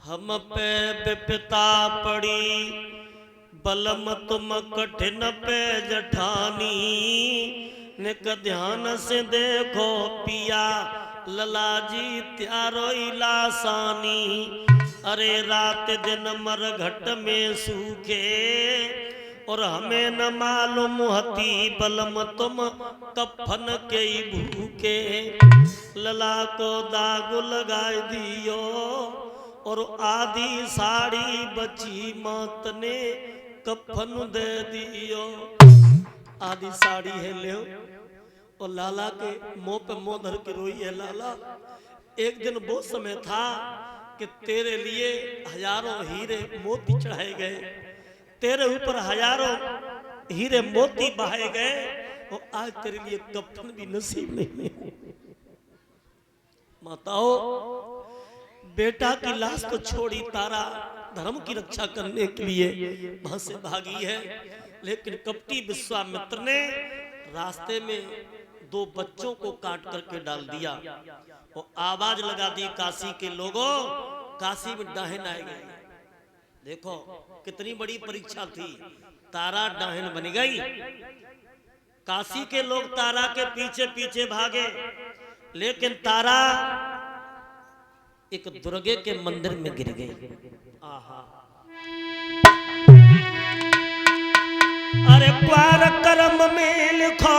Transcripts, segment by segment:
हम पे विपता पड़ी बलम तुम कठिन पे जठानी, निक ध्यान से देखो पिया लला जी त्यारो इलासानी। अरे रात दिन मरघट में सूखे और हमें न मालूम हती बलम तुम कफन के भूखे। लला को दाग लगा दियो और आधी साड़ी बची मात ने कफन दे दियो। आधी साड़ी है ले और लाला के मुंह पे मुंह धर के रोई है। लाला एक दिन वो समय था कि तेरे लिए हजारों हीरे मोती चढ़ाए गए, तेरे ऊपर हजारों हीरे मोती बहाए गए और आज तेरे लिए कफन भी नसीब नहीं है। माताओं, बेटा की लाश को छोड़ी तारा धर्म की रक्षा करने के लिए वहां से भागी है, लेकिन कपटी विश्वामित्र ने रास्ते में दो बच्चों को काट करके डाल दिया और आवाज लगा दी काशी के लोगों, काशी में डाहन आएगी। देखो कितनी बड़ी परीक्षा थी, तारा डाहन बन गई। काशी के लोग तारा के पीछे पीछे भागे, लेकिन तारा एक दुर्गे के मंदिर में गिर गई। आहा, अरे पार कर्म में लिखो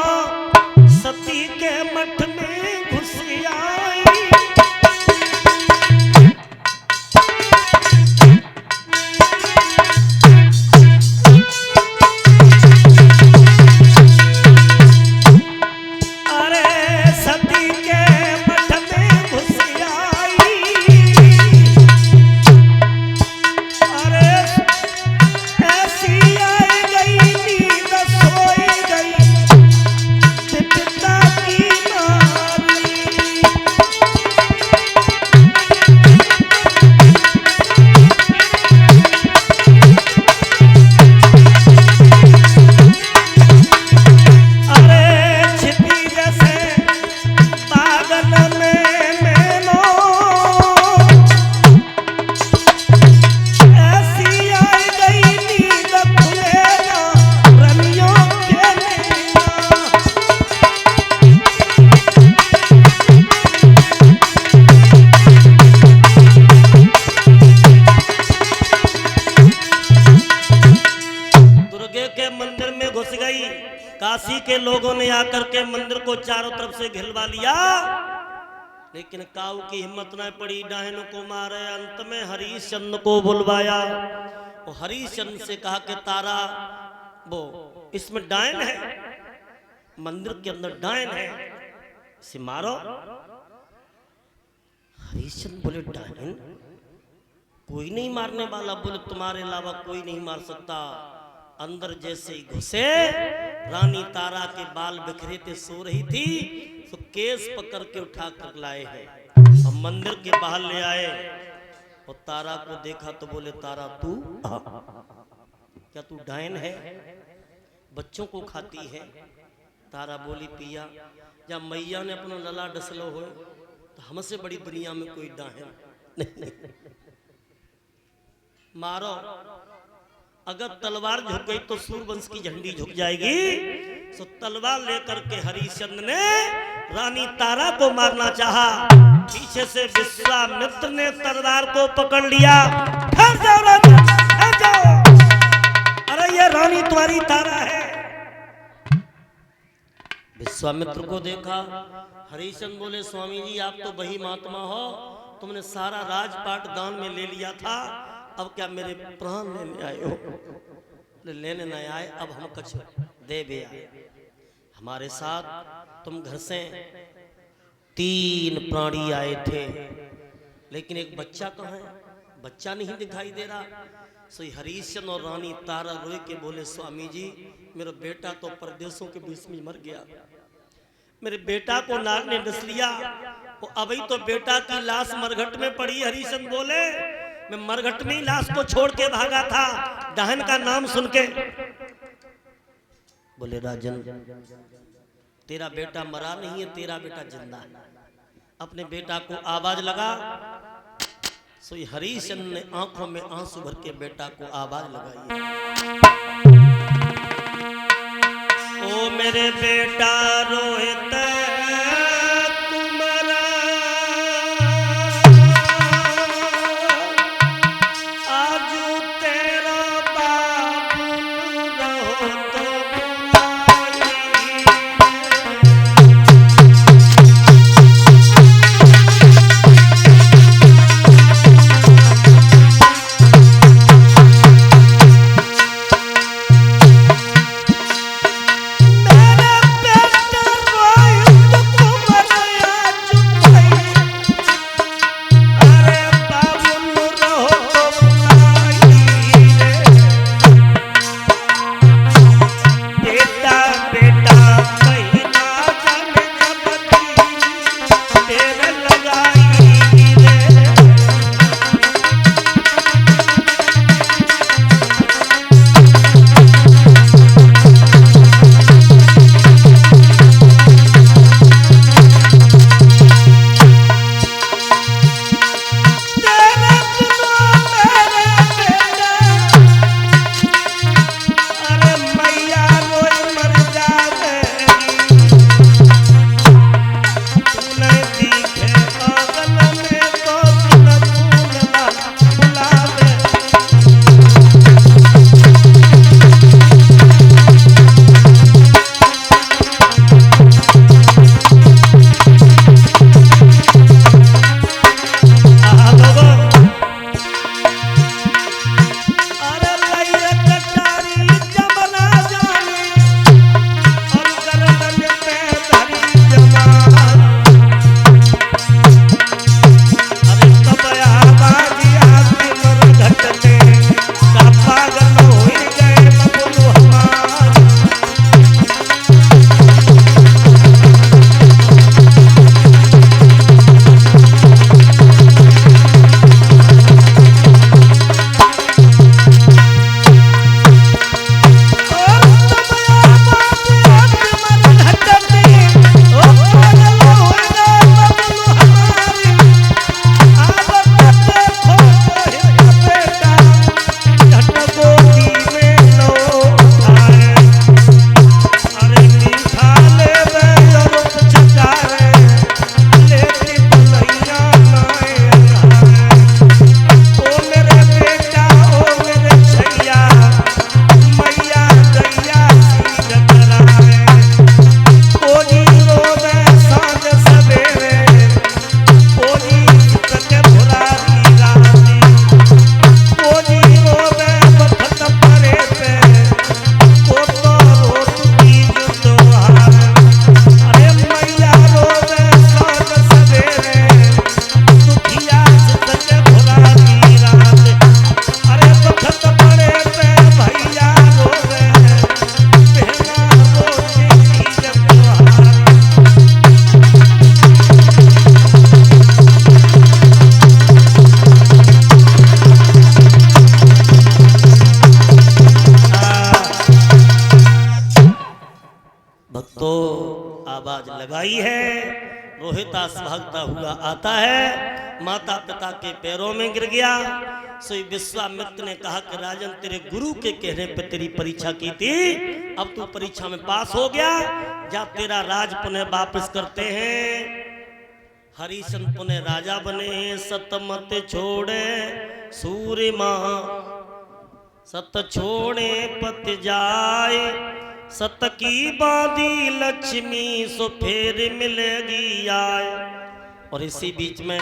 सती के मठ में घुस आई। काशी के लोगों ने आकर के मंदिर को चारों तरफ से घिरवा लिया, लेकिन काऊ की हिम्मत न पड़ी, डाहन को मारे। अंत में हरिश्चंद्र को बुलवाया और हरिश्चंद्र से कहा कि तारा वो इसमें डायन है, मंदिर के अंदर डायन है, इसे मारो। हरिश्चंद्र बोले डायन कोई नहीं मारने वाला, बोले तुम्हारे अलावा कोई नहीं मार सकता। अंदर जैसे ही घुसे, रानी तारा के बाल बिखरे थे, सो रही थी, तो केस पकड़ के उठा कर लाए हैं और मंदिर के बाहर ले आए और तारा को देखा तो बोले तारा तू क्या तू डायन है, बच्चों को खाती है? तारा बोली पिया जब मैया ने अपना लला डसलो हो तो हमसे बड़ी दुनिया में कोई डायन नहीं। मारो, अगर तलवार झुक गई तो सूर्यवंश की झंडी झुक जाएगी। तो तलवार लेकर के हरिश्चंद्र ने रानी तारा को मारना चाहा, पीछे से विश्वामित्र ने तलवार को पकड़ लिया। जाओ, अरे ये रानी तुम्हारी तारा है। विश्वामित्र को देखा, हरिश्चंद्र बोले स्वामी जी आप तो वही महात्मा हो, तुमने सारा राजपाट दान में ले लिया था, अब क्या मेरे प्राण लेने आए हो? लेने न आए, अब हम कुछ दे भी आए। हमारे साथ तुम घर से 3 प्राणी आए थे, लेकिन एक बच्चा तो है, बच्चा नहीं दिखाई दे रहा। सो हरिश्चंद्र और रानी तारा रोए के बोले स्वामी जी मेरा बेटा तो परदेशों के बीच में मर गया, मेरे बेटा को नाग ने डस लिया, वो अभी तो बेटा की लाश मरघट में पड़ी। हरिश्चंद्र बोले मैं मरघट में लाश को छोड़ के भागा था, डाहन का नाम सुन के। बोले राजन तेरा बेटा मरा नहीं है, तेरा बेटा जिंदा है। अपने बेटा को आवाज लगा, सोई हरिशन ने आंखों में आंसू भर के बेटा को आवाज लगाई, ओ मेरे बेटा रोहित तुम्हारा आज तेरा बाबू रहो तो आवाज लगाई है। रोहितास भागता हुआ आता है, माता पिता के पैरों में गिर गया। सोई विश्वामित्र ने कहा कि राजन तेरे गुरु के कहने पे तेरी परीक्षा की थी, अब तू परीक्षा में पास हो गया, जा तेरा राज पुनः वापस करते हैं। हरिशन पुनः राजा बने, सतमत छोड़े सूर्य मां, सत छोड़े पत जाए, सत की बांधी लक्ष्मी सो फेर मिलेगी आए। और इसी बीच में